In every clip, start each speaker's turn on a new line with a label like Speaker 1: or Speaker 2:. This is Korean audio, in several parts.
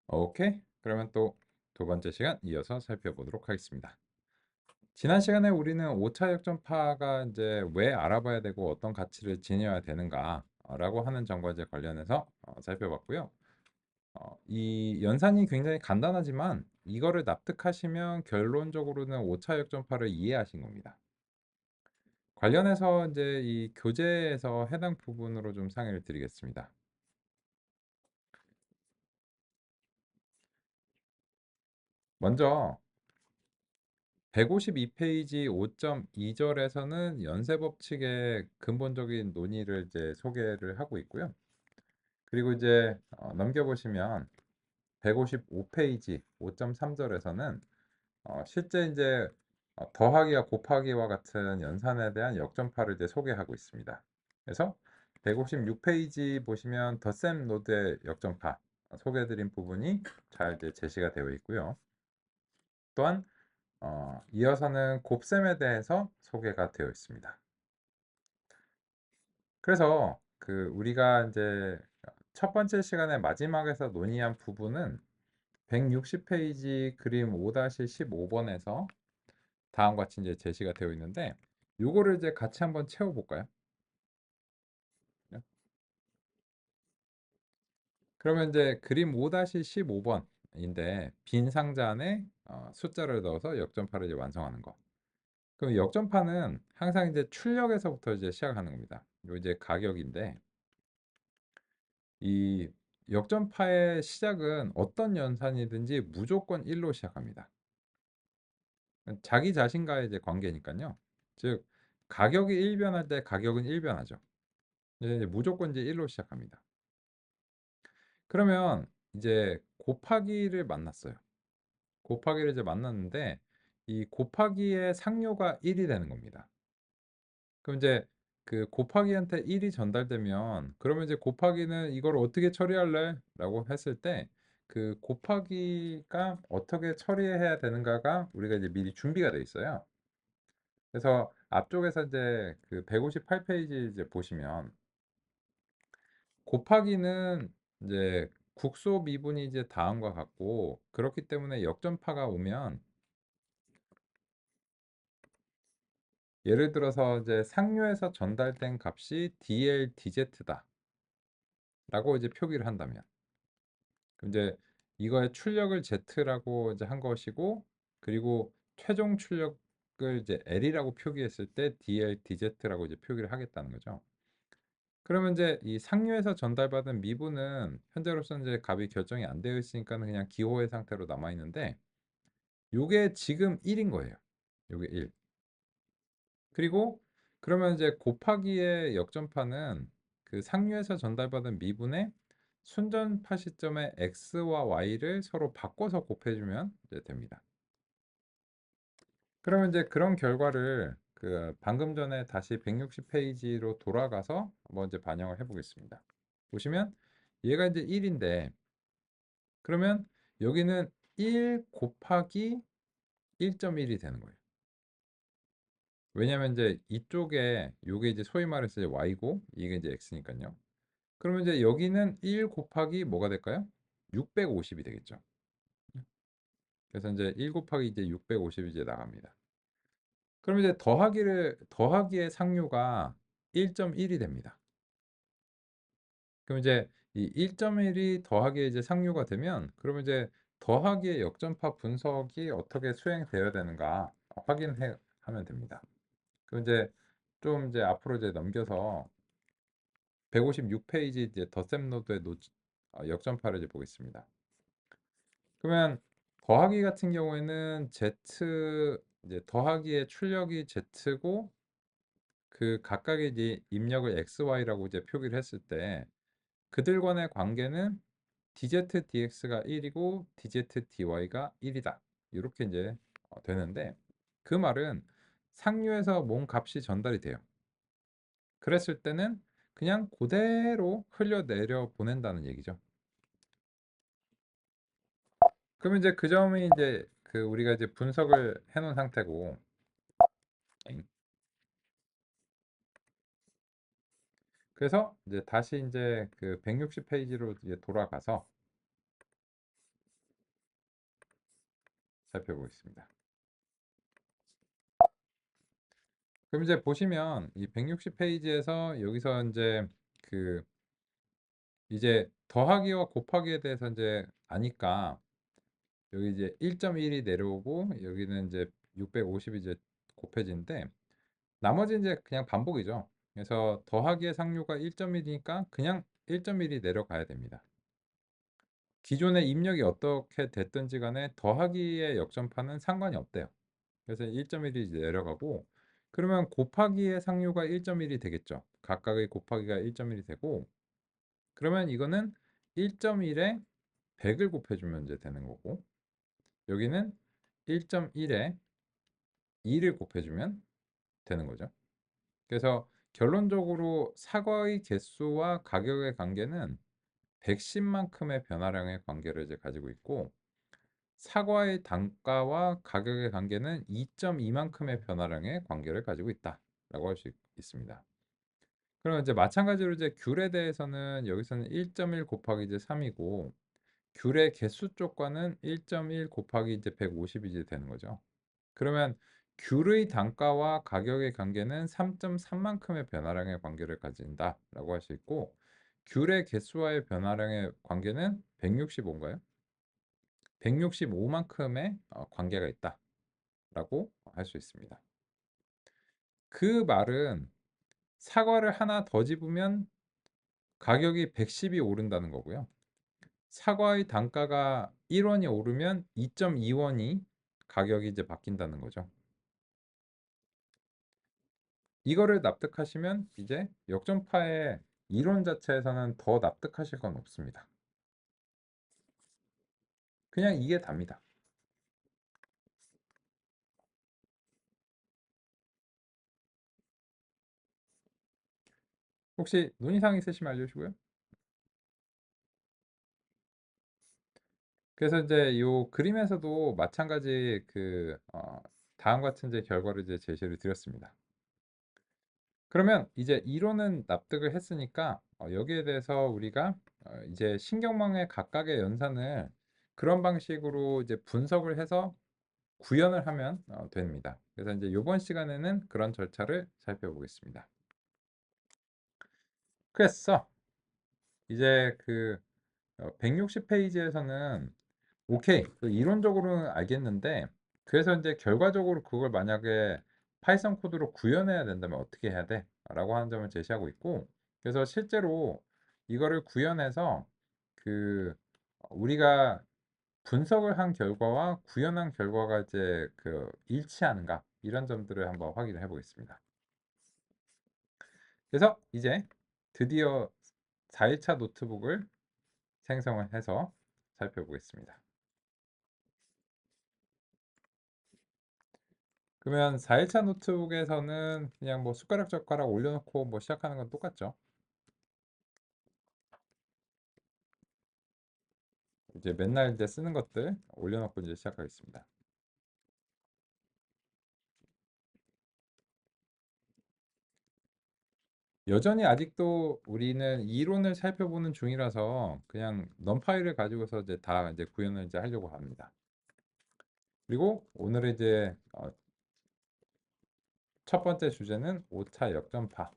Speaker 1: 오케이. 그러면 또 두 번째 시간 이어서 살펴보도록 하겠습니다. 지난 시간에 우리는 오차 역전파가 이제 왜 알아봐야 되고 어떤 가치를 지녀야 되는가라고 하는 점과 이제 관련해서 살펴봤고요. 이 연산이 굉장히 간단하지만 이거를 납득하시면 결론적으로는 오차 역전파를 이해하신 겁니다. 관련해서 이제 이 교재에서 해당 부분으로 좀 상의를 드리겠습니다. 먼저 152페이지 5.2절에서는 연쇄 법칙의 근본적인 논의를 이제 소개를 하고 있고요. 그리고 이제 넘겨보시면 155페이지 5.3절에서는 실제 이제 더하기와 곱하기와 같은 연산에 대한 역전파를 이제 소개하고 있습니다. 그래서 156페이지 보시면 덧셈 노드의 역전파 소개해드린 부분이 잘 이제 제시가 되어 있고요. 또한 이어서는 곱셈에 대해서 소개가 되어 있습니다. 그래서 그 우리가 이제 첫 번째 시간의 마지막에서 논의한 부분은 160페이지 그림 5-15번에서 다음과 같이 이제 제시가 되어 있는데 요거를 이제 같이 한번 채워 볼까요? 그러면 이제 그림 5-15번인데 빈 상자 안에 숫자를 넣어서 역전파를 이제 완성하는 거. 그럼 역전파는 항상 이제 출력에서부터 이제 시작하는 겁니다. 요 이제 가격인데 이 역전파의 시작은 어떤 연산이든지 무조건 1로 시작합니다. 자기 자신과의 이제 관계니까요. 즉 가격이 1변할 때 가격은 1변하죠. 이제 무조건 이제 1로 시작합니다. 그러면 이제 곱하기를 만났어요. 곱하기를 이제 만났는데 이 곱하기의 상료가 1이 되는 겁니다. 그럼 이제 그 곱하기한테 1이 전달되면 그러면 이제 곱하기는 이걸 어떻게 처리할래? 라고 했을 때 그 곱하기가 어떻게 처리해야 되는가가 우리가 이제 미리 준비가 돼 있어요. 그래서 앞쪽에서 이제 그 158페이지 이제 보시면 곱하기는 이제 국소 미분이 이제 다음과 같고 그렇기 때문에 역전파가 오면 예를 들어서 이제 상류에서 전달된 값이 DL, DZ다 라고 이제 표기를 한다면 그럼 이제 이거의 출력을 Z라고 이제 한 것이고 그리고 최종 출력을 이제 L이라고 표기했을 때 DL, DZ라고 이제 표기를 하겠다는 거죠. 그러면 이제 이 상류에서 전달받은 미분은 현재로서는 이제 값이 결정이 안 되어 있으니까는 그냥 기호의 상태로 남아 있는데 요게 지금 1인 거예요. 요게 1. 그리고 그러면 이제 곱하기의 역전파는 그 상류에서 전달받은 미분의 순전파 시점의 x와 y를 서로 바꿔서 곱해주면 이제 됩니다. 그러면 이제 그런 결과를 그 방금 전에 다시 160페이지로 돌아가서 한번 이제 반영을 해보겠습니다. 보시면 얘가 이제 1인데 그러면 여기는 1 곱하기 1.1이 되는 거예요. 왜냐면 이제 이쪽에 요게 이제 소위 말해서 이제 y고 이게 이제 x니까요. 그러면 이제 여기는 1 곱하기 뭐가 될까요? 650이 되겠죠. 그래서 이제 1 곱하기 이제 650이 이제 나갑니다. 그럼 이제 더하기의 상류가 1.1이 됩니다. 그럼 이제 이 1.1이 더하기의 이제 상류가 되면 그러면 이제 더하기의 역전파 분석이 어떻게 수행되어야 되는가 확인해 하면 됩니다. 그럼 이제 좀 이제 앞으로 이제 넘겨서 156페이지 이제 덧셈 노드의 역전파를 이제 보겠습니다. 그러면 더하기 같은 경우에는 Z 이제 더하기의 출력이 Z고 그 각각의 이제 입력을 XY라고 이제 표기를 했을 때 그들 간의 관계는 DZ, DX가 1이고 DZ, DY가 1이다. 이렇게 이제 되는데 그 말은 상류에서 뭔 값이 전달이 돼요. 그랬을 때는 그냥 그대로 흘려내려 보낸다는 얘기죠. 그러면 이제 그 점이 이제 그 우리가 이제 분석을 해 놓은 상태고 그래서 이제 다시 이제 그 160페이지로 이제 돌아가서 살펴보겠습니다. 그럼 이제 보시면 이 160페이지에서 여기서 이제 더하기와 곱하기에 대해서 이제 아니까 여기 이제 1.1이 내려오고 여기는 이제 650이 이제 곱해지는데 나머지 이제 그냥 반복이죠. 그래서 더하기의 상류가 1.1이니까 그냥 1.1이 내려가야 됩니다. 기존의 입력이 어떻게 됐든지 간에 더하기의 역전파는 상관이 없대요. 그래서 1.1이 내려가고 그러면 곱하기의 상류가 1.1이 되겠죠. 각각의 곱하기가 1.1이 되고 그러면 이거는 1.1에 100을 곱해주면 이제 되는 거고 여기는 1.1에 2를 곱해주면 되는 거죠. 그래서 결론적으로 사과의 개수와 가격의 관계는 110만큼의 변화량의 관계를 이제 가지고 있고 사과의 단가와 가격의 관계는 2.2만큼의 변화량의 관계를 가지고 있다라고 할 수 있습니다. 그럼 이제 마찬가지로 이제 귤에 대해서는 여기서는 1.1 곱하기 이제 3이고 귤의 개수 쪽과는 1.1 곱하기 이제 150이 이제 되는 거죠. 그러면 귤의 단가와 가격의 관계는 3.3만큼의 변화량의 관계를 가진다라고 할 수 있고 귤의 개수와의 변화량의 관계는 165인가요? 165만큼의 관계가 있다라고 할 수 있습니다. 그 말은 사과를 하나 더 집으면 가격이 110이 오른다는 거고요. 사과의 단가가 1원이 오르면 2.2원이 가격이 이제 바뀐다는 거죠. 이거를 납득하시면 이제 역전파의 이론 자체에서는 더 납득하실 건 없습니다. 그냥 이게 답니다. 혹시 논의사항 있으시면 알려주고요. 그래서 이제 이 그림에서도 마찬가지 다음 같은 이제 결과를 이제 제시를 드렸습니다. 그러면 이제 이론은 납득을 했으니까 여기에 대해서 우리가 이제 신경망의 각각의 연산을 그런 방식으로 이제 분석을 해서 구현을 하면 됩니다. 그래서 이제 이번 시간에는 그런 절차를 살펴보겠습니다. 그래서 이제 160페이지에서는 오케이, 이론적으로는 알겠는데 그래서 이제 결과적으로 그걸 만약에 파이썬 코드로 구현해야 된다면 어떻게 해야 돼? 라고 하는 점을 제시하고 있고 그래서 실제로 이거를 구현해서 우리가 분석을 한 결과와 구현한 결과가 이제 일치하는가 이런 점들을 한번 확인을 해 보겠습니다. 그래서 이제 드디어 4일차 노트북을 생성을 해서 살펴보겠습니다. 그러면 4일차 노트북에서는 그냥 뭐 숟가락 젓가락 올려놓고 뭐 시작하는 건 똑같죠. 이제 맨날 이제 쓰는 것들 올려놓고 이제 시작하겠습니다. 여전히 아직도 우리는 이론을 살펴보는 중이라서 그냥 넘파일을 가지고서 이제 다 이제 구현을 이제 하려고 합니다. 그리고 오늘의 이제 첫 번째 주제는 5차 역전파입니다.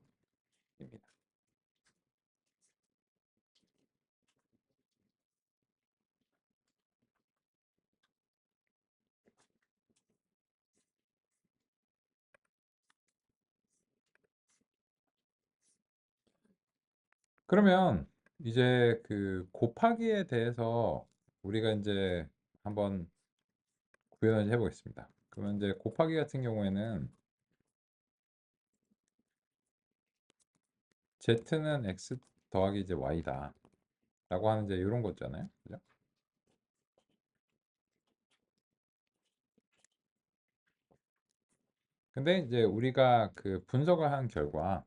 Speaker 1: 그러면 이제 곱하기에 대해서 우리가 이제 한번 구현을 해보겠습니다. 그러면 이제 곱하기 같은 경우에는 z는 x 더하기 이제 y다 라고 하는 이제 이런 거잖아요. 그죠? 근데 이제 우리가 분석을 한 결과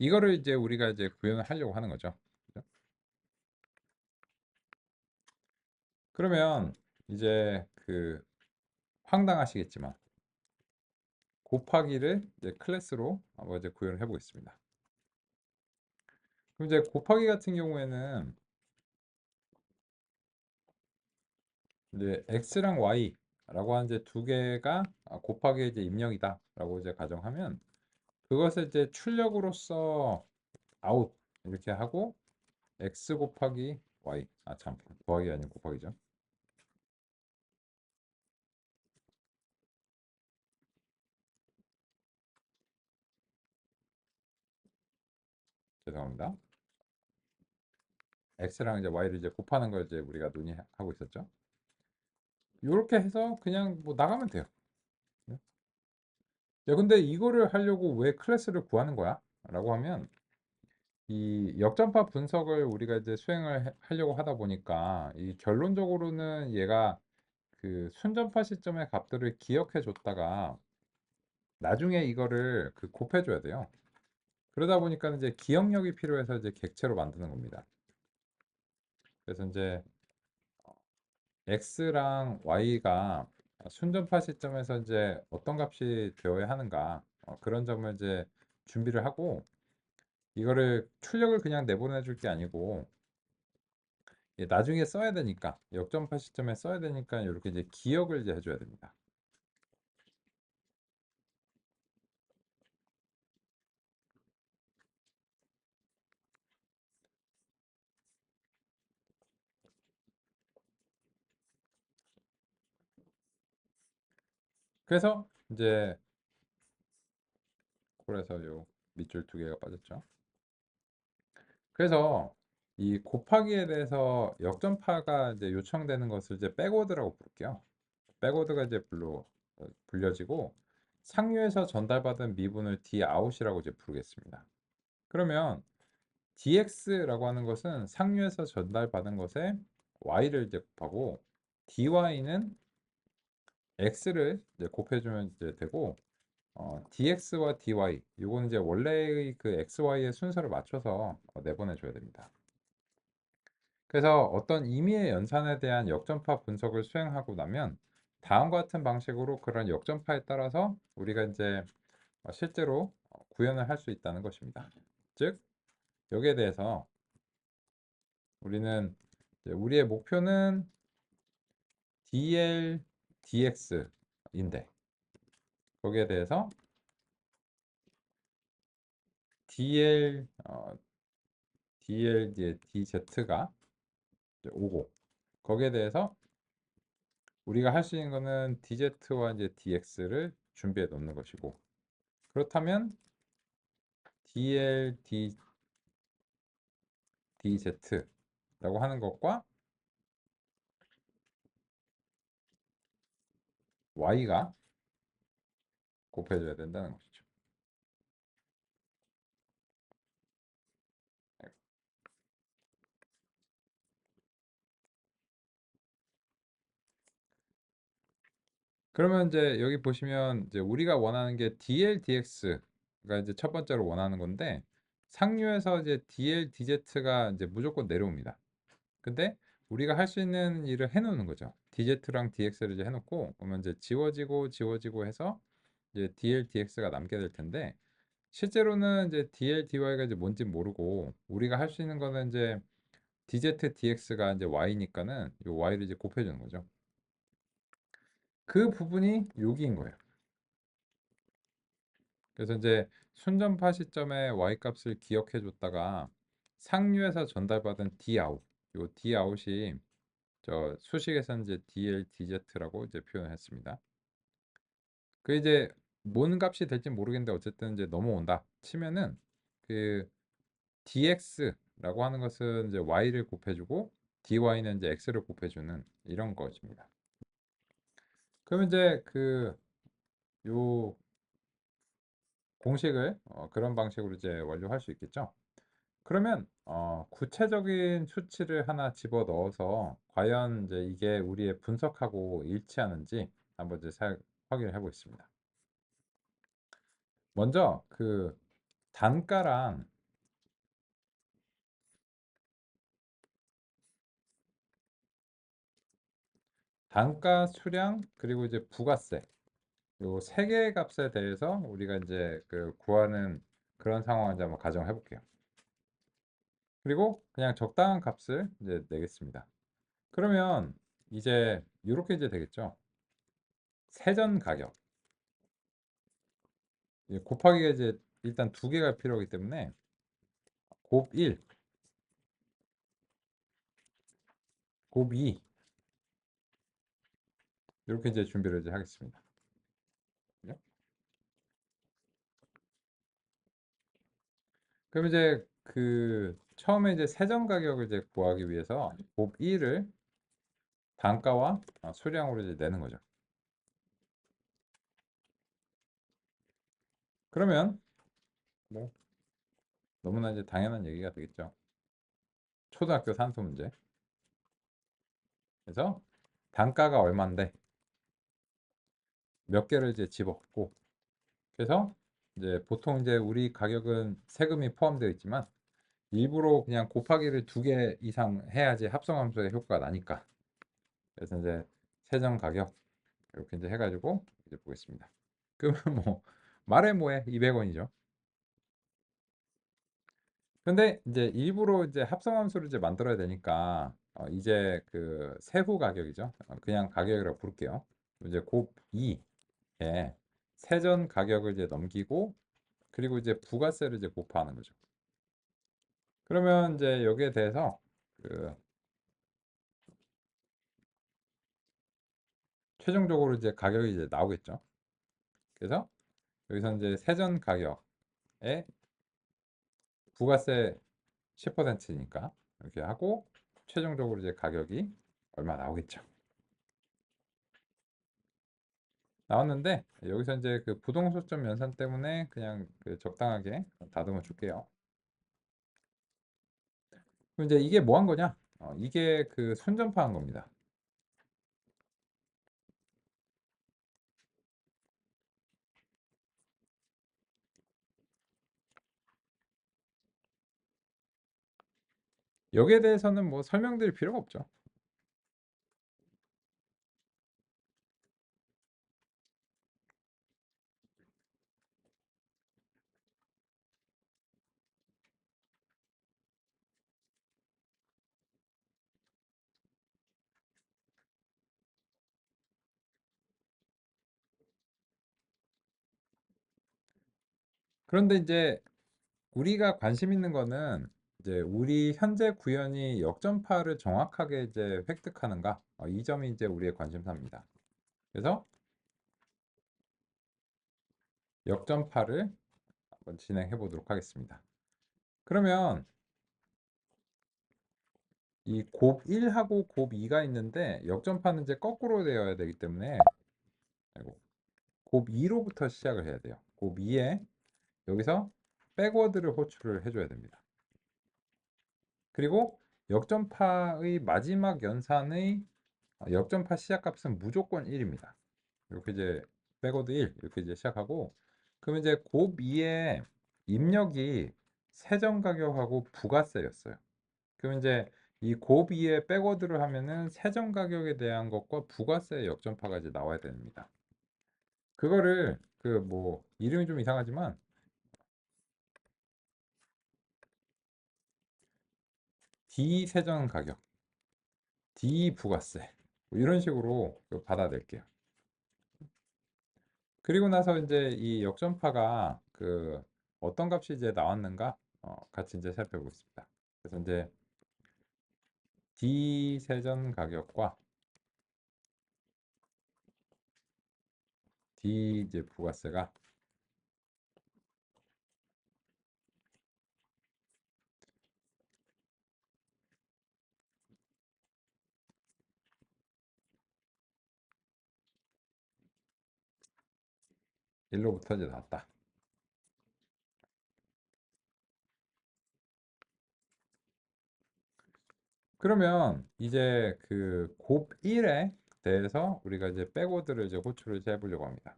Speaker 1: 이거를 이제 우리가 이제 구현을 하려고 하는 거죠. 그죠? 그러면 이제 그 황당하시겠지만 곱하기를 이제 클래스로 한번 이제 구현을 해보겠습니다. 그럼 이제 곱하기 같은 경우에는 이제 x랑 y라고 하는 이제 두 개가 곱하기 이제 입력이다라고 이제 가정하면 그것을 이제 출력으로서 아웃 이렇게 하고 x 곱하기 y 참 더하기 아니고 곱하기죠. 죄송합니다. x랑 이제 y를 이제 곱하는 걸 이제 우리가 논의하고 있었죠. 이렇게 해서 그냥 뭐 나가면 돼요. 네. 야, 근데 이거를 하려고 왜 클래스를 구하는 거야? 라고 하면 이 역전파 분석을 우리가 이제 수행을 하려고 하다 보니까 이 결론적으로는 얘가 그 순전파 시점의 값들을 기억해 줬다가 나중에 이거를 그 곱해 줘야 돼요. 그러다 보니까 이제 기억력이 필요해서 이제 객체로 만드는 겁니다. 그래서 이제 x랑 y가 순전파 시점에서 이제 어떤 값이 되어야 하는가 그런 점을 이제 준비를 하고 이거를 출력을 그냥 내보내 줄 게 아니고 나중에 써야 되니까 역전파 시점에 써야 되니까 이렇게 이제 기억을 이제 해줘야 됩니다. 그래서 이제 그래서 요 밑줄 두 개가 빠졌죠. 그래서 이 곱하기에 대해서 역전파가 이제 요청되는 것을 이제 백오드라고 부를게요. 백오드가 이제 불려지고 상류에서 전달받은 미분을 Dout이라고 이제 부르겠습니다. 그러면 dx라고 하는 것은 상류에서 전달받은 것에 y를 이제 곱하고 dy는 x를 이제 곱해주면 이제 되고 dx와 dy 이거는 이제 원래의 그 xy의 순서를 맞춰서 내보내줘야 됩니다. 그래서 어떤 임의의 연산에 대한 역전파 분석을 수행하고 나면 다음과 같은 방식으로 그런 역전파에 따라서 우리가 이제 실제로 구현을 할 수 있다는 것입니다. 즉 여기에 대해서 우리는 우리의 목표는 dl dx인데 거기에 대해서 dl dl dz가 오고 거기에 대해서 우리가 할 수 있는 거는 dz와 이제 dx를 준비해 놓는 것이고 그렇다면 dl dz라고 하는 것과 y가 곱해져야 된다는 것이죠. 그러면 이제 여기 보시면 이제 우리가 원하는 게 dl dx가 이제 첫 번째로 원하는 건데 상류에서 이제 dl dz가 이제 무조건 내려옵니다. 근데 우리가 할 수 있는 일을 해놓는 거죠. dz랑 dx를 이제 해놓고 그러면 이제 지워지고 해서 이제 dl dx가 남게 될 텐데 실제로는 이제 dl dy가 이제 뭔지 모르고 우리가 할 수 있는 거는 이제 dz dx가 이제 y니까는 이 y를 이제 곱해주는 거죠. 그 부분이 여기인 거예요. 그래서 이제 순전파 시점의 y 값을 기억해 줬다가 상류에서 전달받은 dout, 요 dout이 저 수식에서는 이제 dl dz라고 이제 표현했습니다. 그 이제 뭔 값이 될지 모르겠는데 어쨌든 이제 넘어온다 치면은 그 dx라고 하는 것은 이제 y를 곱해주고 dy는 이제 x를 곱해주는 이런 것입니다. 그러면 이제 그 요 공식을 그런 방식으로 이제 완료할 수 있겠죠. 그러면 구체적인 수치를 하나 집어 넣어서 과연 이제 이게 우리의 분석하고 일치하는지 한번 이제 확인을 해보겠습니다. 먼저 그 단가랑 단가, 수량, 그리고 이제 부가세 요 세 개의 값에 대해서 우리가 이제 그 구하는 그런 상황을 이제 한번 가정해 볼게요. 그리고 그냥 적당한 값을 이제 내겠습니다. 그러면 이제 요렇게 이제 되겠죠. 세전 가격 곱하기가 이제 일단 두 개가 필요하기 때문에 곱 1, 곱 2 이렇게 이제 준비를 이제 하겠습니다. 그죠? 그럼 이제 그 처음에 이제 세전 가격을 이제 구하기 위해서 곱 1을 단가와 수량으로 이제 내는 거죠. 그러면 뭐 너무나 이제 당연한 얘기가 되겠죠. 초등학교 산수 문제. 그래서 단가가 얼마인데 몇 개를 이제 집어넣고 그래서 이제 보통 이제 우리 가격은 세금이 포함되어 있지만 일부러 그냥 곱하기를 두 개 이상 해야지 합성함수의 효과가 나니까 그래서 이제 세전 가격 이렇게 이제 해가지고 이제 보겠습니다. 그러면 뭐 말해 뭐해 200원이죠. 근데 이제 일부러 이제 합성함수를 이제 만들어야 되니까 이제 그 세후 가격이죠. 그냥 가격이라고 부를게요. 이제 곱 2에 세전 가격을 이제 넘기고 그리고 이제 부가세를 이제 곱하는 거죠. 그러면 이제 여기에 대해서 그 최종적으로 이제 가격이 이제 나오겠죠. 그래서 여기서 이제 세전 가격에 부가세 10%니까 이렇게 하고 최종적으로 이제 가격이 얼마 나오겠죠. 나왔는데 여기서 이제 그 부동소점 연산 때문에 그냥 그 적당하게 다듬어 줄게요. 그럼 이제 이게 뭐 한 거냐? 이게 그 선전파한 겁니다. 여기에 대해서는 뭐 설명드릴 필요가 없죠. 그런데 이제 우리가 관심 있는 거는 이제 우리 현재 구현이 역전파를 정확하게 이제 획득하는가 이 점이 이제 우리의 관심사입니다. 그래서 역전파를 한번 진행해 보도록 하겠습니다. 그러면 이 곱 1하고 곱 2가 있는데 역전파는 이제 거꾸로 되어야 되기 때문에 아이고, 곱 2로부터 시작을 해야 돼요. 곱 2에 여기서 백워드를 호출을 해줘야 됩니다. 그리고 역전파의 마지막 연산의 역전파 시작값은 무조건 1입니다. 이렇게 이제 백워드 1 이렇게 이제 시작하고 그러면 이제 곱 2의 입력이 세전 가격하고 부가세였어요. 그럼 이제 이 곱 2에 백워드를 하면은 세전 가격에 대한 것과 부가세 역전파가 이제 나와야 됩니다. 그거를 그 뭐 이름이 좀 이상하지만 D 세전 가격, D 부가세 뭐 이런 식으로 받아낼게요. 그리고 나서 이제 이 역전파가 그 어떤 값이 이제 나왔는가 같이 이제 살펴보겠습니다. 그래서 이제 D 세전 가격과 D 이제 부가세가 1로부터 이제 나왔다. 그러면 이제 그 곱 1에 대해서 우리가 이제 백워드를 이제 호출을 해보려고 합니다.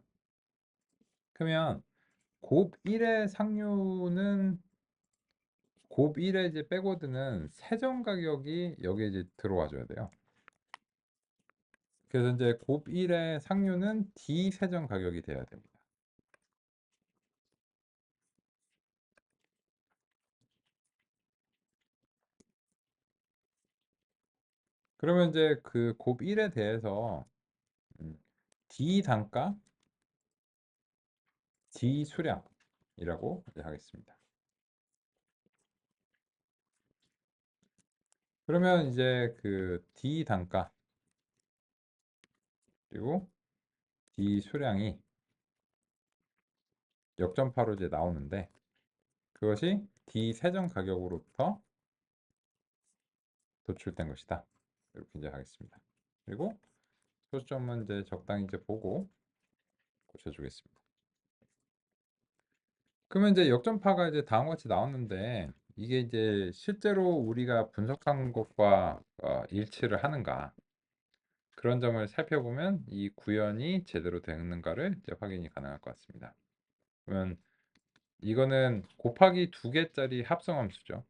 Speaker 1: 그러면 곱 1의 상류는 곱 1의 이제 백워드는 세전 가격이 여기에 이제 들어와 줘야 돼요. 그래서 이제 곱 1의 상류는 D 세전 가격이 돼야 됩니다. 그러면 이제 그 곱 1에 대해서 D 단가, D 수량이라고 이제 하겠습니다. 그러면 이제 그 D 단가 그리고 D 수량이 역전파로 이제 나오는데 그것이 D 세전 가격으로부터 도출된 것이다. 이렇게 이제 하겠습니다. 그리고 소수점은 이제 적당히 이제 보고 고쳐주겠습니다. 그러면 이제 역전파가 이제 다음과 같이 나왔는데 이게 이제 실제로 우리가 분석한 것과 일치를 하는가 그런 점을 살펴보면 이 구현이 제대로 되는가를 이제 확인이 가능할 것 같습니다. 그러면 이거는 곱하기 2개짜리 합성함수죠.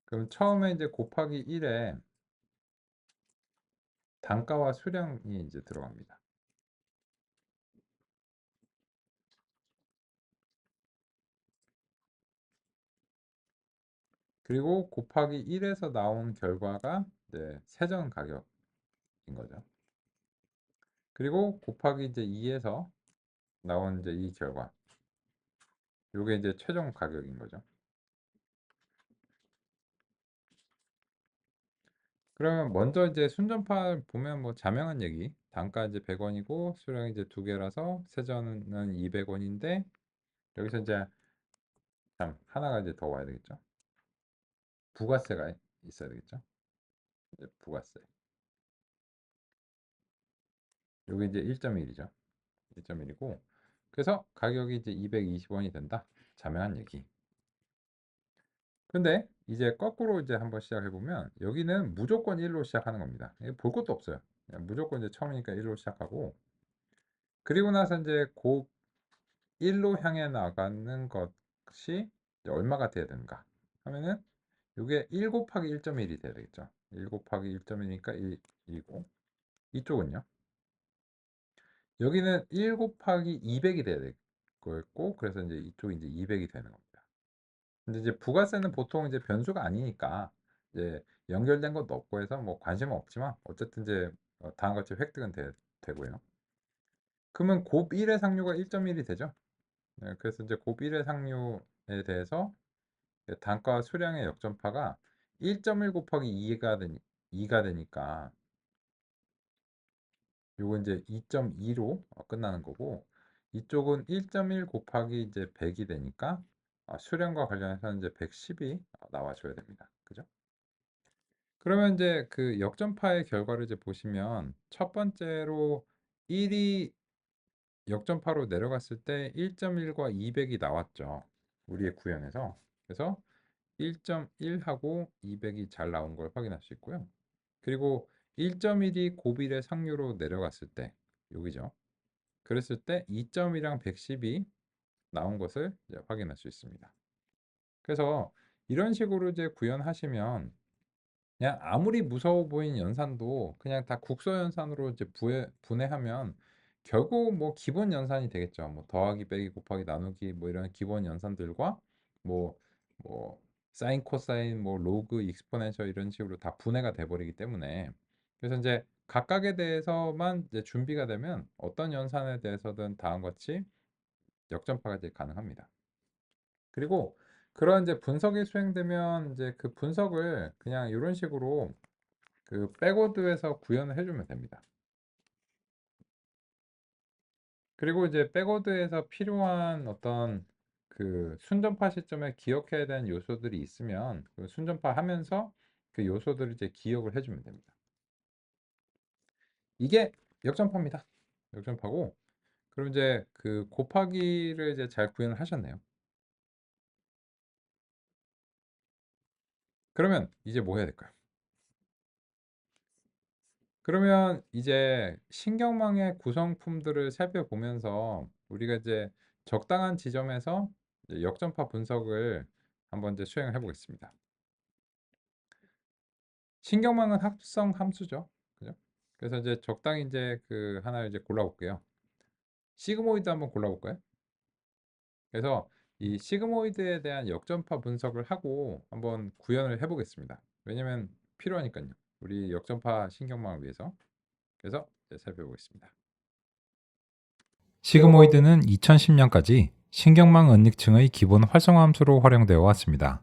Speaker 1: 그럼 처음에 이제 곱하기 1에 단가와 수량이 이제 들어갑니다. 그리고 곱하기 1에서 나온 결과가 이제 세전 가격인 거죠. 그리고 곱하기 이제 2에서 나온 이제 이 결과. 요게 이제 최종 가격인 거죠. 그러면 먼저 이제 순전파 보면 뭐 자명한 얘기. 단가 이제 100원이고 수량이 이제 2개라서 세전은 200원인데 여기서 이제 참 하나가 이제 더 와야 되겠죠. 부가세가 있어야 되겠죠. 이제 부가세. 요게 이제 1.1이죠. 1.1이고 그래서 가격이 이제 220원이 된다. 자명한 얘기. 근데 이제 거꾸로 이제 한번 시작해 보면 여기는 무조건 1로 시작하는 겁니다. 볼 것도 없어요. 그냥 무조건 이제 처음이니까 1로 시작하고 그리고 나서 이제 곱 1로 향해 나가는 것이 이제 얼마가 돼야 되는가 하면은 이게 1 곱하기 1.1이 돼야 되겠죠. 1 곱하기 1.1이니까 1이고 이쪽은요. 여기는 1 곱하기 200이 돼야 될 거였고 그래서 이제 이쪽이 이제 200이 되는 겁니다. 근데 이제 부가세는 보통 이제 변수가 아니니까 이제 연결된 것도 없고 해서 뭐 관심은 없지만 어쨌든 이제 다음과 같이 획득은 되고요. 그러면 곱 1의 상류가 1.1이 되죠. 네, 그래서 이제 곱 1의 상류에 대해서 단가와 수량의 역전파가 1.1 곱하기 2가 되니까 요거 이제 2.2로 끝나는 거고 이쪽은 1.1 곱하기 이제 100이 되니까 수량과 관련해서 이제 110이 나와줘야 됩니다. 그죠? 그러면 이제 그 역전파의 결과를 이제 보시면 첫 번째로 1이 역전파로 내려갔을 때 1.1과 200이 나왔죠. 우리의 구현에서. 그래서 1.1하고 200이 잘 나온 걸 확인할 수 있고요. 그리고 1.1이 곱일의 상류로 내려갔을 때 여기죠. 그랬을 때 2.2랑 110이 나온 것을 이제 확인할 수 있습니다. 그래서 이런 식으로 이제 구현하시면 그냥 아무리 무서워 보이는 연산도 그냥 다 국소 연산으로 이제 분해하면 결국 뭐 기본 연산이 되겠죠. 뭐 더하기, 빼기, 곱하기, 나누기 뭐 이런 기본 연산들과 뭐 뭐 사인, 코사인, 뭐 로그, 익스포넨셜 이런 식으로 다 분해가 돼 버리기 때문에 그래서 이제 각각에 대해서만 이제 준비가 되면 어떤 연산에 대해서든 다음과 같이 역전파가 이제 가능합니다. 그리고 그런 이제 분석이 수행되면 이제 그 분석을 그냥 이런 식으로 그 백워드에서 구현을 해주면 됩니다. 그리고 이제 백워드에서 필요한 어떤 그 순전파 시점에 기억해야 되는 요소들이 있으면 그 순전파 하면서 그 요소들을 이제 기억을 해주면 됩니다. 이게 역전파입니다. 역전파고 그럼 이제 그 곱하기를 이제 잘 구현을 하셨네요. 그러면 이제 뭐 해야 될까요? 그러면 이제 신경망의 구성품들을 살펴보면서 우리가 이제 적당한 지점에서 이제 역전파 분석을 한번 이제 수행을 해 보겠습니다. 신경망은 합성 함수죠. 그죠? 그래서 이제 적당히 이제 그 하나를 이제 골라 볼게요. 시그모이드 한번 골라 볼까요? 그래서 이 시그모이드에 대한 역전파 분석을 하고 한번 구현을 해 보겠습니다. 왜냐면 필요하니까요, 우리 역전파 신경망을 위해서. 그래서 이제 살펴보겠습니다.
Speaker 2: 시그모이드는 2010년까지 신경망 은닉층의 기본 활성화 함수로 활용되어 왔습니다.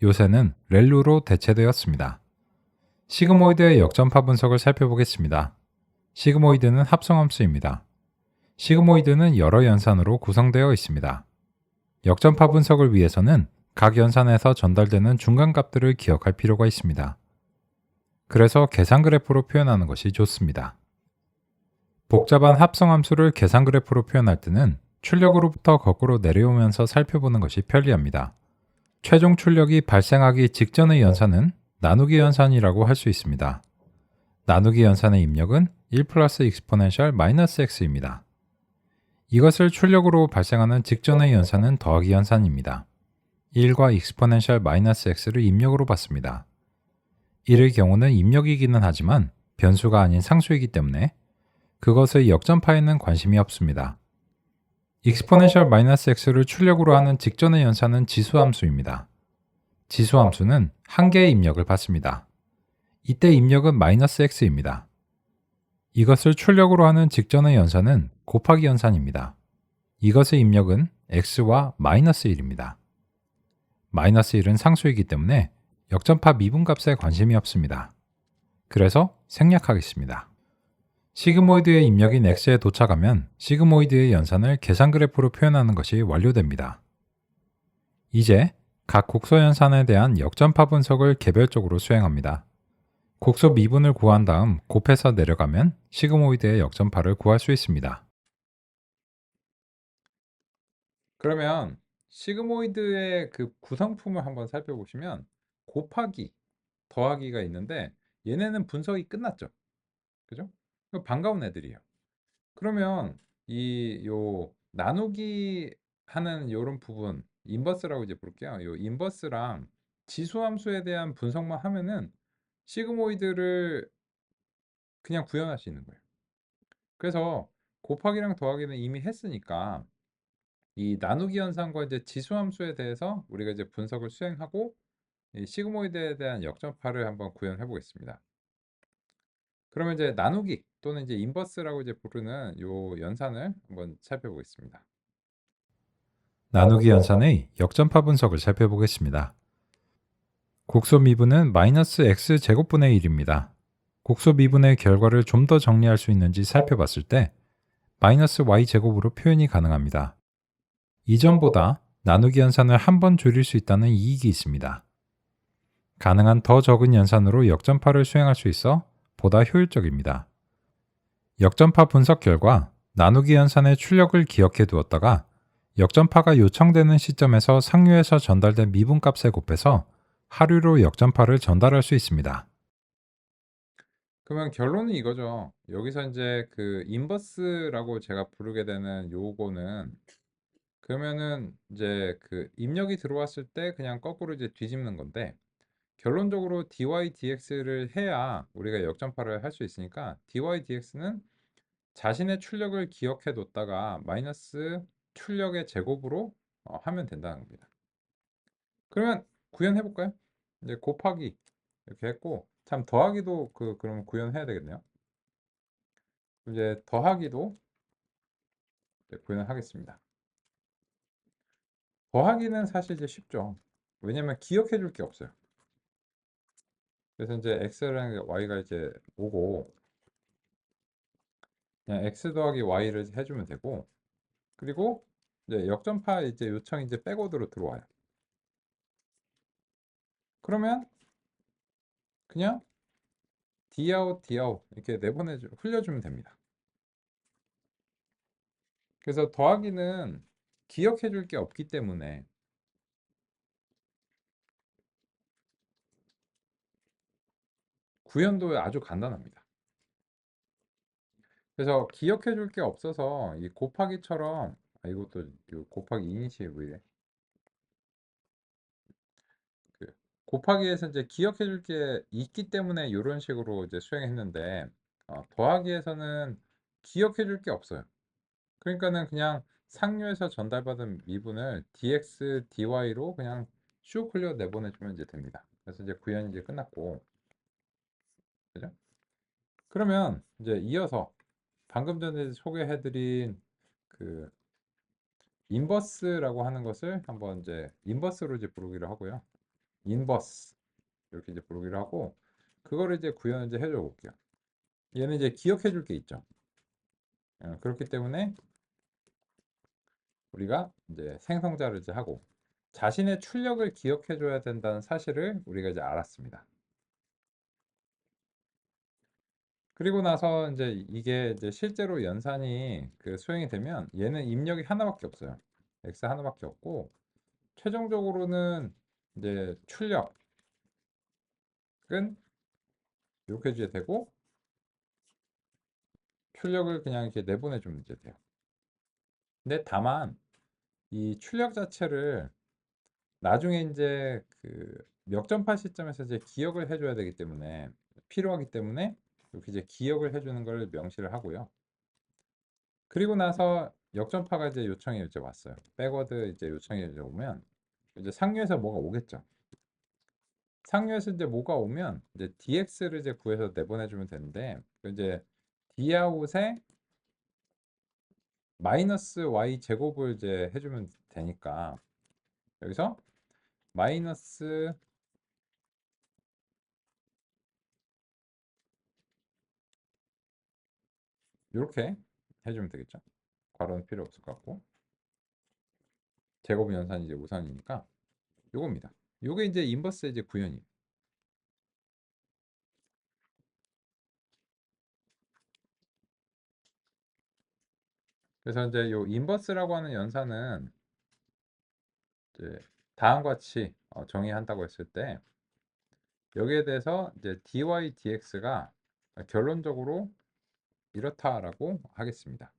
Speaker 2: 요새는 렐루로 대체되었습니다. 시그모이드의 역전파 분석을 살펴보겠습니다. 시그모이드는 합성함수입니다. 시그모이드는 여러 연산으로 구성되어 있습니다. 역전파 분석을 위해서는 각 연산에서 전달되는 중간값들을 기억할 필요가 있습니다. 그래서 계산 그래프로 표현하는 것이 좋습니다. 복잡한 합성함수를 계산 그래프로 표현할 때는 출력으로부터 거꾸로 내려오면서 살펴보는 것이 편리합니다. 최종 출력이 발생하기 직전의 연산은 나누기 연산이라고 할 수 있습니다. 나누기 연산의 입력은 1 플러스 익스포넨셜 마이너스 x입니다. 이것을 출력으로 발생하는 직전의 연산은 더하기 연산입니다. 1과 익스포넨셜 마이너스 x를 입력으로 받습니다. 1의 경우는 입력이기는 하지만 변수가 아닌 상수이기 때문에 그것의 역전파에는 관심이 없습니다. 익스포넨셜 마이너스 x를 출력으로 하는 직전의 연산은 지수함수입니다. 지수함수는 한 개의 입력을 받습니다. 이때 입력은 마이너스 x입니다. 이것을 출력으로 하는 직전의 연산은 곱하기 연산입니다. 이것의 입력은 x와 마이너스 1입니다. 마이너스 1은 상수이기 때문에 역전파 미분값에 관심이 없습니다. 그래서 생략하겠습니다. 시그모이드의 입력인 x에 도착하면 시그모이드의 연산을 계산 그래프로 표현하는 것이 완료됩니다. 이제 각 곡소 연산에 대한 역전파 분석을 개별적으로 수행합니다. 곡소 미분을 구한 다음 곱해서 내려가면 시그모이드의 역전파를 구할 수 있습니다.
Speaker 1: 그러면 시그모이드의 그 구성품을 한번 살펴보시면 곱하기, 더하기가 있는데 얘네는 분석이 끝났죠. 그죠? 반가운 애들이에요. 그러면 이 요 나누기 하는 요런 부분 인버스라고 이제 부를게요. 요 인버스랑 지수함수에 대한 분석만 하면은 시그모이드를 그냥 구현할 수 있는 거예요. 그래서 곱하기랑 더하기는 이미 했으니까 이 나누기 현상과 이제 지수함수에 대해서 우리가 이제 분석을 수행하고 이 시그모이드에 대한 역전파를 한번 구현해 보겠습니다. 그러면 이제 나누기 또는 이제 인버스라고 이제 부르는 요 연산을 한번 살펴보겠습니다.
Speaker 2: 나누기 연산의 역전파 분석을 살펴보겠습니다. 곡소 미분은 마이너스 x 제곱분의 1입니다. 곡소 미분의 결과를 좀 더 정리할 수 있는지 살펴봤을 때 마이너스 y 제곱으로 표현이 가능합니다. 이전보다 나누기 연산을 한 번 줄일 수 있다는 이익이 있습니다. 가능한 더 적은 연산으로 역전파를 수행할 수 있어 보다 효율적입니다. 역전파 분석 결과 나누기 연산의 출력을 기억해 두었다가 역전파가 요청되는 시점에서 상류에서 전달된 미분값에 곱해서 하류로 역전파를 전달할 수 있습니다.
Speaker 1: 그러면 결론은 이거죠. 여기서 이제 그 인버스라고 제가 부르게 되는 요거는 그러면은 이제 그 입력이 들어왔을 때 그냥 거꾸로 이제 뒤집는 건데 결론적으로 dy dx를 해야 우리가 역전파를 할 수 있으니까 dy dx는 자신의 출력을 기억해 뒀다가 마이너스 출력의 제곱으로 하면 된다는 겁니다. 그러면 구현해 볼까요? 이제 곱하기 이렇게 했고 참 더하기도 그럼 구현해야 되겠네요. 이제 더하기도 이제 구현을 하겠습니다. 더하기는 사실 이제 쉽죠. 왜냐면 기억해 줄 게 없어요. 그래서 이제 x랑 y가 이제 오고 그냥 x 더하기 y를 해주면 되고 그리고 이제 역전파 이제 요청이 이제 백워드로 들어와요. 그러면 그냥 dout dout 이렇게 내보내주 흘려주면 됩니다. 그래서 더하기는 기억해 줄 게 없기 때문에 구현도 아주 간단합니다. 그래서 기억해 줄 게 없어서 이 곱하기처럼, 이것도 곱하기 이니시에 왜 이래? 그 곱하기에서 이제 기억해 줄 게 있기 때문에 요런 식으로 이제 수행했는데, 더하기에서는 기억해 줄 게 없어요. 그러니까는 그냥 상류에서 전달받은 미분을 dx, dy로 그냥 쭉 흘려 내보내주면 이제 됩니다. 그래서 이제 구현이 이제 끝났고, 그죠? 그러면 이제 이어서 방금 전에 소개해드린 그 인버스라고 하는 것을 한번 이제 인버스로 이제 부르기로 하고요. 인버스 이렇게 이제 부르기로 하고, 그거를 이제 구현을 이제 해줘 볼게요. 얘는 이제 기억해 줄 게 있죠. 그렇기 때문에 우리가 이제 생성자를 이제 하고 자신의 출력을 기억해 줘야 된다는 사실을 우리가 이제 알았습니다. 그리고 나서 이제 이게 이제 실제로 연산이 그 수행이 되면 얘는 입력이 하나밖에 없어요. x 하나밖에 없고, 최종적으로는 이제 출력은 이렇게 이제 되고, 출력을 그냥 이렇게 내보내 주면 이제 돼요. 근데 다만 이 출력 자체를 나중에 이제 그 역전파 시점에서 이제 기억을 해줘야 되기 때문에, 필요하기 때문에 이렇게 이제 기억을 해주는 걸 명시를 하고요. 그리고 나서 역전파가 이제 요청이 이제 왔어요. 백워드 이제 요청이 이제 오면 이제 상류에서 뭐가 오겠죠. 상류에서 이제 뭐가 오면 이제 dx를 이제 구해서 내보내주면 되는데, 이제 dout에 마이너스 y 제곱을 이제 해주면 되니까, 여기서 마이너스 이렇게 해주면 되겠죠. 괄호는 필요 없을 것 같고, 제곱 연산이 이제 우선이니까 요겁니다. 요게 이제 인버스의 이제 구현이에요. 그래서 이제 요 인버스라고 하는 연산은 이제 다음과 같이 정의한다고 했을 때, 여기에 대해서 이제 dy dx가 결론적으로 이렇다라고 하겠습니다.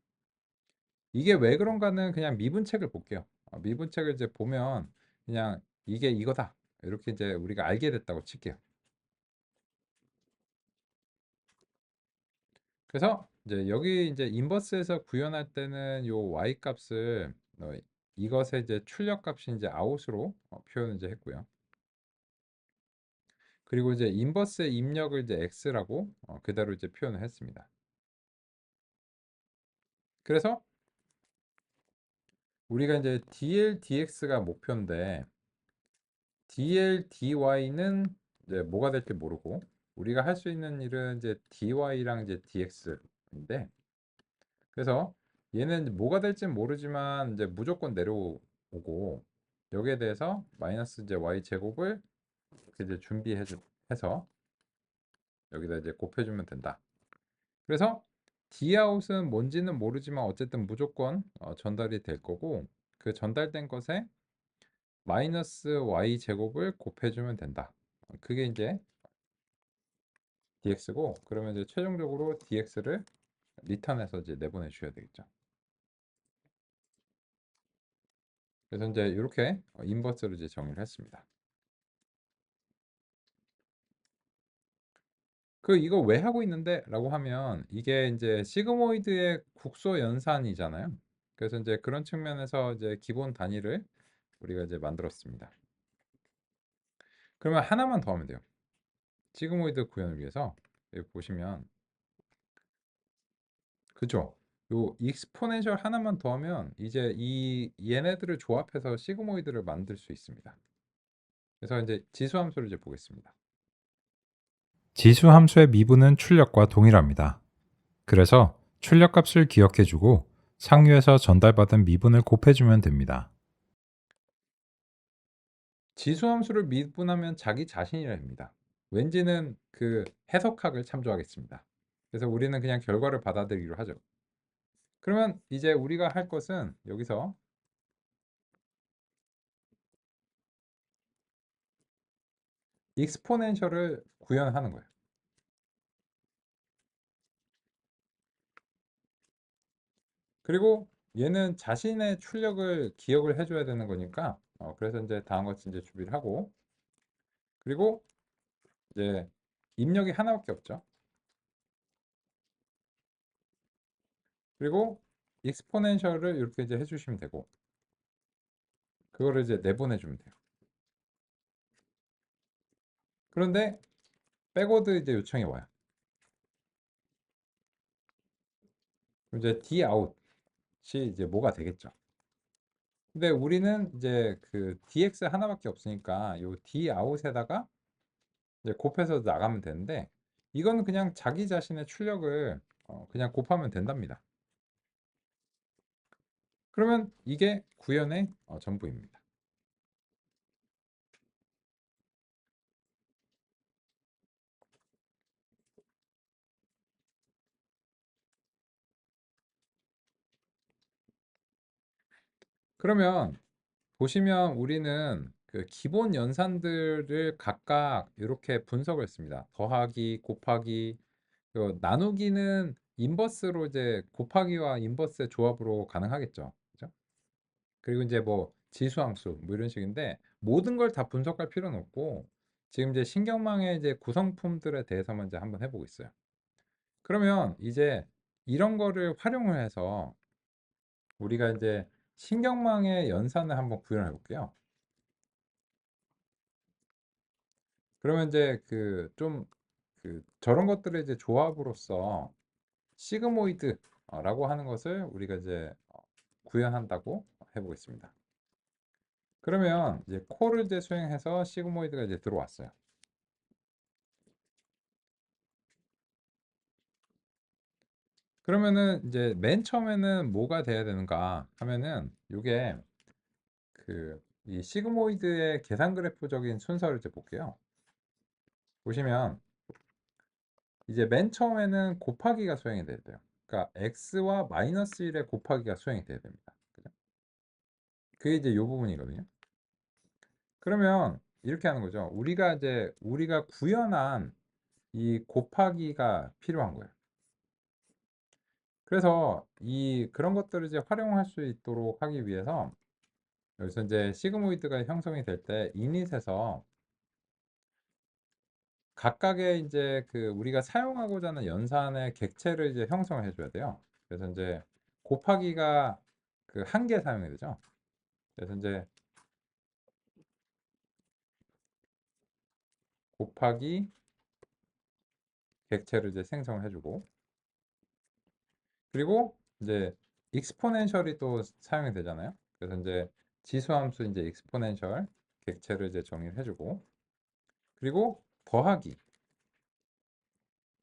Speaker 1: 이게 왜 그런가는 그냥 미분책을 볼게요. 미분책을 이제 보면 그냥 이게 이거다 이렇게 이제 우리가 알게 됐다고 칠게요. 그래서 이제 여기 이제 인버스에서 구현할 때는 요 y 값을 이것의 이제 출력 값이 이제 아웃으로 표현을 이제 했고요. 그리고 이제 인버스의 입력을 이제 x라고 그대로 이제 표현을 했습니다. 그래서 우리가 이제 dl dx가 목표인데, dl dy는 이제 뭐가 될지 모르고, 우리가 할 수 있는 일은 이제 dy랑 이제 dx인데, 그래서 얘는 뭐가 될지는 모르지만 이제 무조건 내려오고, 여기에 대해서 마이너스 이제 y 제곱을 이렇게 이제 준비해서 여기다 이제 곱해주면 된다. 그래서 Dout은 뭔지는 모르지만 어쨌든 무조건 전달이 될 거고, 그 전달된 것에 마이너스 y 제곱을 곱해주면 된다. 그게 이제 dx고, 그러면 이제 최종적으로 dx를 리턴해서 이제 내보내 주셔야 되겠죠. 그래서 이제 이렇게 인버스로 이제 정의를 했습니다. 그 이거 왜 하고 있는데? 라고 하면 이게 이제 시그모이드의 국소 연산이잖아요. 그래서 이제 그런 측면에서 이제 기본 단위를 우리가 이제 만들었습니다. 그러면 하나만 더 하면 돼요. 시그모이드 구현을 위해서 여기 보시면, 그죠? 요 익스포넨셜 하나만 더 하면 이제 이 얘네들을 조합해서 시그모이드를 만들 수 있습니다. 그래서 이제 지수 함수를 이제 보겠습니다.
Speaker 2: 지수 함수의 미분은 출력과 동일합니다. 그래서 출력값을 기억해주고 상류에서 전달받은 미분을 곱해주면 됩니다.
Speaker 1: 지수 함수를 미분하면 자기 자신이라 합니다. 왠지는 그 해석학을 참조하겠습니다. 그래서 우리는 그냥 결과를 받아들이기로 하죠. 그러면 이제 우리가 할 것은 여기서 익스포넨셜을 구현하는 거예요. 그리고 얘는 자신의 출력을 기억을 해줘야 되는 거니까 그래서 이제 다음 같이 이제 준비를 하고 그리고 이제 입력이 하나밖에 없죠. 그리고 익스포넨셜을 이렇게 이제 해주시면 되고 그거를 이제 내보내 주면 돼요. 그런데 백워드 이제 요청이 와요. 그럼 이제 d out이 이제 뭐가 되겠죠. 근데 우리는 이제 그 dx 하나밖에 없으니까 요 d out에다가 이제 곱해서 나가면 되는데 이거는 그냥 자기 자신의 출력을 그냥 곱하면 된답니다. 그러면 이게 구현의 전부입니다. 그러면 보시면 우리는 그 기본 연산들을 각각 이렇게 분석을 했습니다. 더하기, 곱하기, 그 나누기는 인버스로 이제 곱하기와 인버스의 조합으로 가능하겠죠. 그죠? 그리고 이제 뭐 지수함수 뭐 이런 식인데 모든 걸 다 분석할 필요는 없고 지금 이제 신경망의 이제 구성품들에 대해서만 이제 한번 해보고 있어요. 그러면 이제 이런 거를 활용을 해서 우리가 이제 신경망의 연산을 한번 구현해 볼게요. 그러면 이제 그 좀 그 저런 것들의 이제 조합으로서 시그모이드라고 하는 것을 우리가 이제 구현한다고 해보겠습니다. 그러면 이제 콜을 이제 수행해서 시그모이드가 이제 들어왔어요. 그러면은 이제 맨 처음에는 뭐가 돼야 되는가 하면은 이게 그 이 시그모이드의 계산 그래프적인 순서를 이제 볼게요. 보시면 이제 맨 처음에는 곱하기가 수행이 돼야 돼요. 그러니까 x와 마이너스 1의 곱하기가 수행이 돼야 됩니다. 그죠? 그게 이제 이 부분이거든요. 그러면 이렇게 하는 거죠. 우리가 구현한 이 곱하기가 필요한 거예요. 그래서 이 그런 것들을 이제 활용할 수 있도록 하기 위해서 여기서 이제 시그모이드가 형성이 될 때 이닛에서 각각의 이제 그 우리가 사용하고자 하는 연산의 객체를 이제 형성을 해줘야 돼요. 그래서 이제 곱하기가 그 한 개 사용이 되죠. 그래서 이제 곱하기 객체를 이제 생성을 해주고 그리고 이제 익스포넨셜이 또 사용이 되잖아요. 그래서 이제 지수함수 이제 익스포넨셜 객체를 이제 정의를 해주고 그리고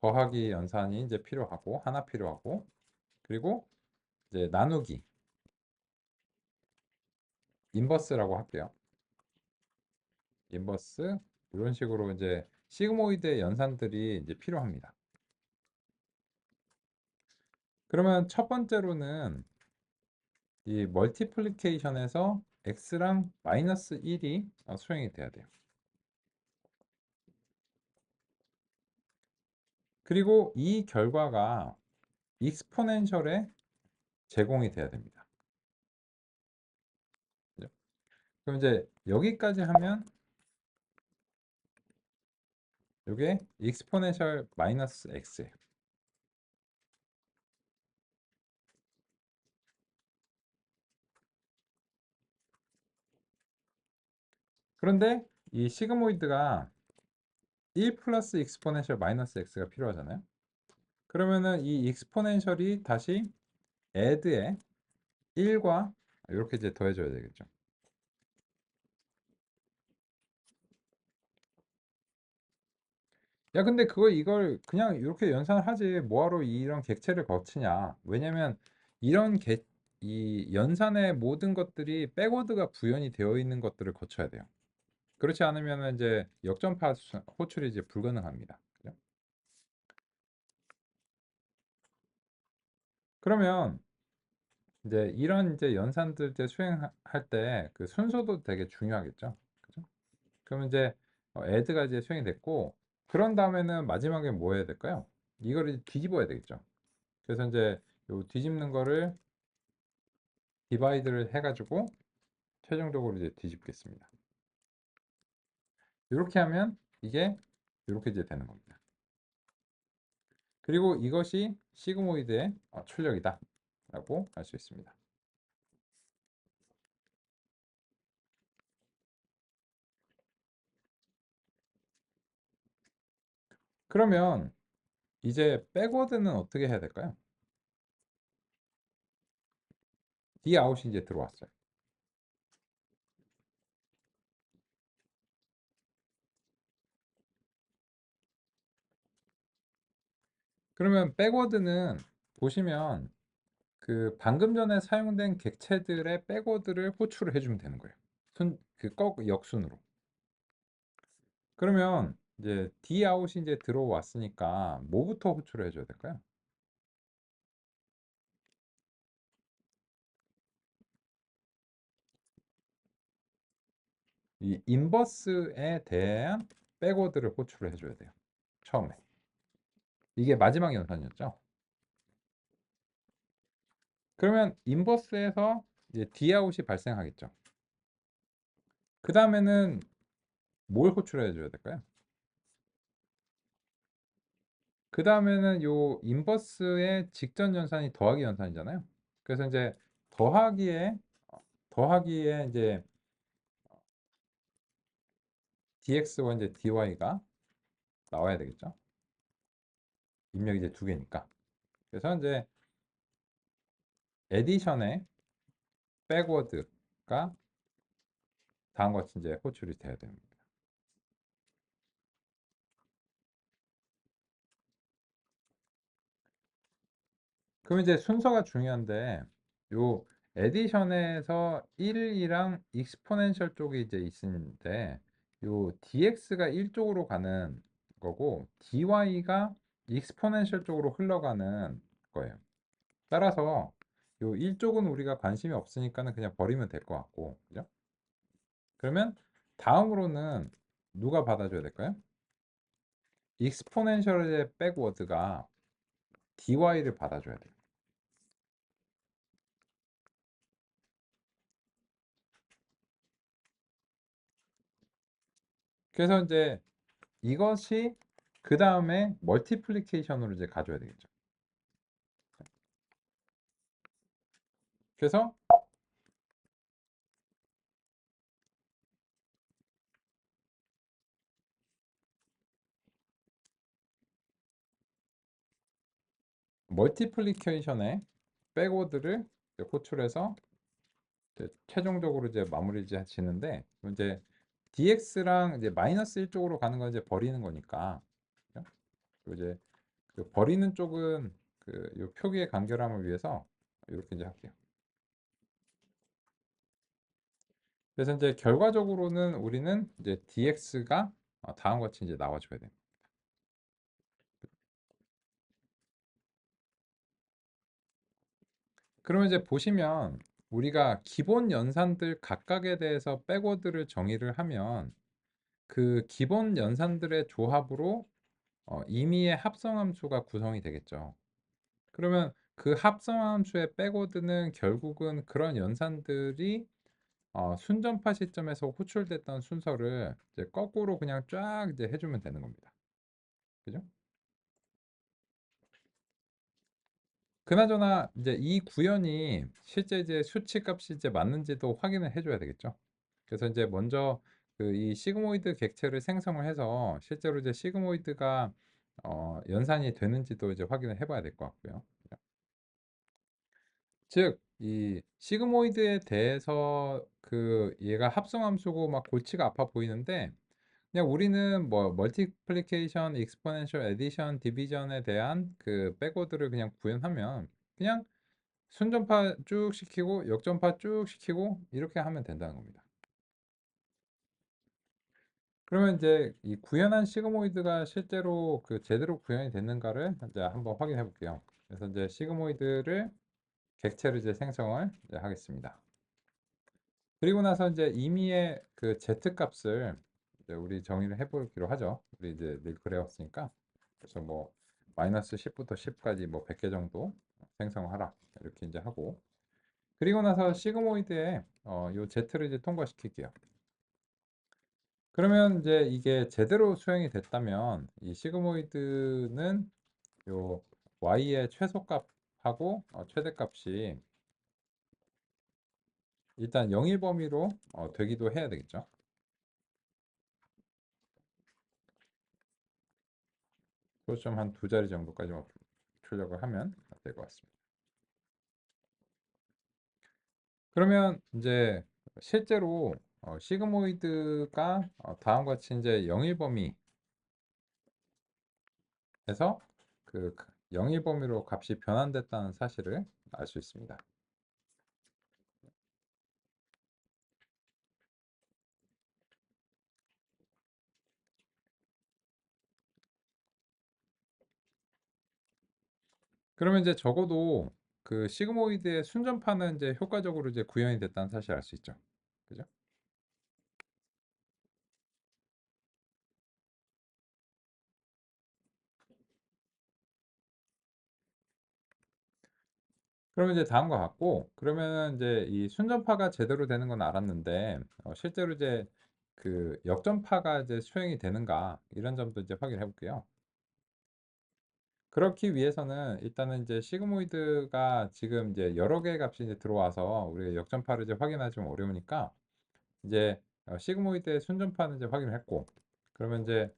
Speaker 1: 더하기 연산이 이제 필요하고 하나 필요하고 그리고 이제 나누기 인버스라고 할게요. 인버스 이런 식으로 이제 시그모이드의 연산들이 이제 필요합니다. 그러면 첫 번째로는 이 멀티플리케이션에서 x랑 마이너스 1이 수행이 돼야 돼요. 그리고 이 결과가 익스포넨셜에 제공이 돼야 됩니다. 그죠? 그럼 이제 여기까지 하면 이게 익스포넨셜 마이너스 x예요. 그런데 이 시그모이드가 1 플러스 익스포넨셜 마이너스 x가 필요하잖아요. 그러면은 이 익스포넨셜이 다시 add에 1과 이렇게 이제 더해줘야 되겠죠. 야, 근데 이걸 그냥 이렇게 연산을 하지 뭐하러 이런 객체를 거치냐. 왜냐면 이런 이 연산의 모든 것들이 백워드가 구현이 되어 있는 것들을 거쳐야 돼요. 그렇지 않으면 이제 역전파 호출이 이제 불가능합니다. 그죠? 그러면 이제 이런 이제 연산들 이제 수행할 때 그 순서도 되게 중요하겠죠. 그죠? 그러면 이제 add가 이제 수행이 됐고 그런 다음에는 마지막에 뭐 해야 될까요? 이거를 뒤집어야 되겠죠. 그래서 이제 요 뒤집는 거를 디바이드를 해가지고 최종적으로 이제 뒤집겠습니다. 이렇게 하면 이게 이렇게 이제 되는 겁니다. 그리고 이것이 시그모이드의 출력이다 라고 할 수 있습니다. 그러면 이제 백워드는 어떻게 해야 될까요? D 아웃이 이제 들어왔어요. 그러면 백워드는 보시면 그 방금 전에 사용된 객체들의 백워드를 호출을 해주면 되는 거예요. 역순으로. 그러면 이제 D 아웃이 이제 들어왔으니까 뭐부터 호출을 해줘야 될까요? 이 인버스에 대한 백워드를 호출을 해줘야 돼요. 처음에. 이게 마지막 연산이었죠. 그러면 인버스에서 이제 D 아웃이 발생하겠죠. 그 다음에는 뭘 호출해 줘야 될까요? 그 다음에는 요 인버스의 직전 연산이 더하기 연산이잖아요. 그래서 이제 더하기에 더하기에 이제 dx와 이제 dy가 나와야 되겠죠. 입력이 이제 두 개니까. 그래서 이제 에디션의 백워드가 다음과 같이 이제 호출이 돼야 됩니다. 그럼 이제 순서가 중요한데 요 에디션에서 1이랑 익스포넨셜 쪽이 이제 있는데 요 dx가 1쪽으로 가는 거고 dy가 익스포넨셜 쪽으로 흘러가는 거예요. 따라서 요 1쪽은 우리가 관심이 없으니까는 그냥 버리면 될 것 같고 그죠? 그러면 다음으로는 누가 받아줘야 될까요? 익스포넨셜의 백워드가 dy를 받아줘야 돼요. 그래서 이제 이것이 그 다음에 멀티플리케이션으로 이제 가져야 되겠죠. 그래서 멀티플리케이션의 백워드를 호출해서 이제 최종적으로 이제 마무리 지는데 이제 dx랑 이제 마이너스 1쪽으로 가는 건 이제 버리는 거니까 그죠? 그리고 이제 그 버리는 쪽은 그요 표기의 간결함을 위해서 이렇게 이제 할게요. 그래서 이제 결과적으로는 우리는 이제 dx가 다음과 같이 이제 나와줘야 돼요. 그러면 이제 보시면 우리가 기본 연산들 각각에 대해서 백워드를 정의를 하면 그 기본 연산들의 조합으로 임의의 합성함수가 구성이 되겠죠. 그러면 그 합성함수의 백워드는 결국은 그런 연산들이 순전파 시점에서 호출됐던 순서를 이제 거꾸로 그냥 쫙 이제 해주면 되는 겁니다. 그죠? 그나저나 이제 이 구현이 실제 이제 수치값이 이제 맞는지도 확인을 해줘야 되겠죠. 그래서 이제 먼저 그 이 시그모이드 객체를 생성을 해서 실제로 이제 시그모이드가 연산이 되는지도 이제 확인을 해봐야 될 것 같고요. 즉, 이 시그모이드에 대해서 그 얘가 합성함수고 막 골치가 아파 보이는데 그냥 우리는 뭐 멀티플리케이션, 익스포넨셜, 에디션, 디비전에 대한 그 백워드를 그냥 구현하면 그냥 순전파 쭉 시키고 역전파 쭉 시키고 이렇게 하면 된다는 겁니다. 그러면 이제 이 구현한 시그모이드가 실제로 그 제대로 구현이 됐는가를 이제 한번 확인해 볼게요. 그래서 이제 시그모이드를 객체를 이제 생성을 이제 하겠습니다. 그리고 나서 이제 임의의 그 z 값을 이제 우리 정의를 해보기로 하죠. 우리 이제 늘 그래왔으니까. 그래서 뭐 마이너스 10부터 10까지 뭐 100개 정도 생성하라 이렇게 이제 하고 그리고 나서 시그모이드에 요 Z를 이제 통과시킬게요. 그러면 이제 이게 제대로 수행이 됐다면 이 시그모이드는 요 y의 최소값하고 최대값이 일단 영일 범위로 되기도 해야 되겠죠. 그좀 한 두 자리 정도까지만 출력을 하면 될 것 같습니다. 그러면 이제 실제로 시그모이드가 다음과 같이 이제 영일 범위에서 그 영일 범위로 값이 변환됐다는 사실을 알 수 있습니다. 그러면 이제 적어도 그 시그모이드의 순전파는 이제 효과적으로 이제 구현이 됐다는 사실을 알 수 있죠. 그죠? 그러면 이제 다음과 같고, 그러면 이제 이 순전파가 제대로 되는 건 알았는데 실제로 이제 그 역전파가 이제 수행이 되는가 이런 점도 이제 확인해 볼게요. 그렇기 위해서는 일단은 이제 시그모이드가 지금 이제 여러 개의 값이 이제 들어와서 우리가 역전파를 이제 확인하기 좀 어려우니까 이제 시그모이드의 순전파는 이제 확인을 했고, 그러면 이제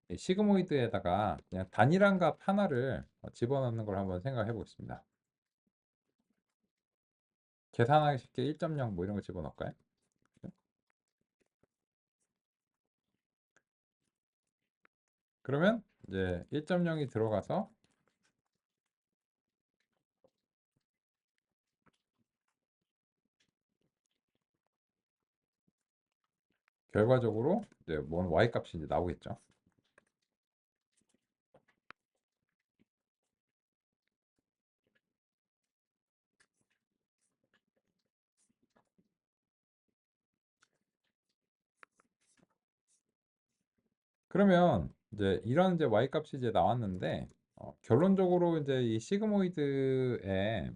Speaker 1: 이 시그모이드에다가 그냥 단일한 값 하나를 집어넣는 걸 한번 생각해 보겠습니다. 계산하기 쉽게 1.0 뭐 이런 거 집어넣을까요? 그러면 이제 1.0이 들어가서 결과적으로 이제 뭔 y 값이 이제 나오겠죠. 그러면 이제 이런 이제 y 값이 이제 나왔는데 결론적으로 이제 이 시그모이드에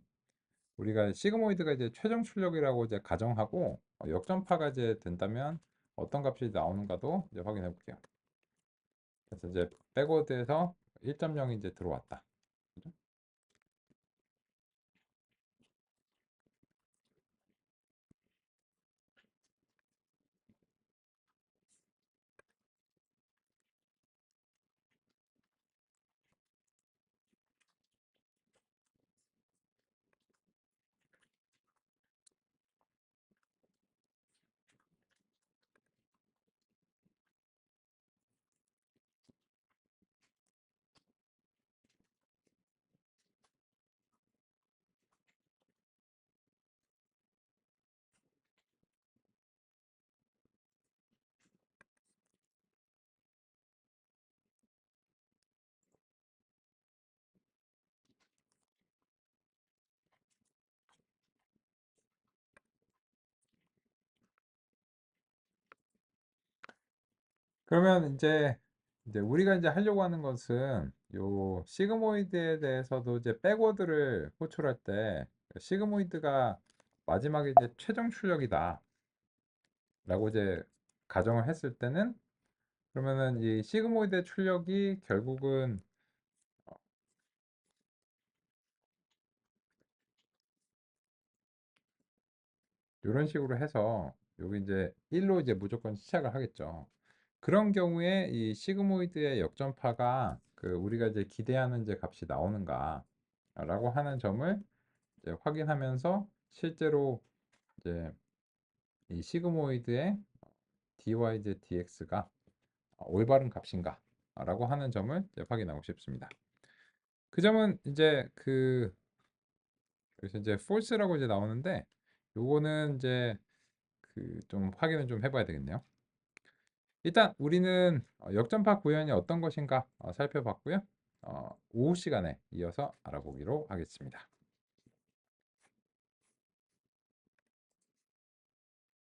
Speaker 1: 우리가 시그모이드가 이제 최종 출력이라고 이제 가정하고 역전파가 이제 된다면 어떤 값이 나오는가도 이제 확인해 볼게요. 그래서 이제 백워드에서 1.0이 이제 들어왔다. 그죠? 그러면 이제 우리가 이제 하려고 하는 것은 요 시그모이드에 대해서도 이제 백워드를 호출할 때 시그모이드가 마지막에 이제 최종 출력이다라고 이제 가정을 했을 때는 그러면은 이 시그모이드의 출력이 결국은 이런 식으로 해서 여기 이제 1로 이제 무조건 시작을 하겠죠. 그런 경우에 이 시그모이드의 역전파가 그 우리가 이제 기대하는 이제 값이 나오는가라고 하는 점을 이제 확인하면서 실제로 이제 이 시그모이드의 dyz dx가 올바른 값인가라고 하는 점을 이제 확인하고 싶습니다. 그 점은 이제 그래서 이제 false라고 이제 나오는데 요거는 이제 그 좀 확인을 좀 해봐야 되겠네요. 일단 우리는 역전파 구현이 어떤 것인가 살펴봤고요. 오후 시간에 이어서 알아보기로 하겠습니다.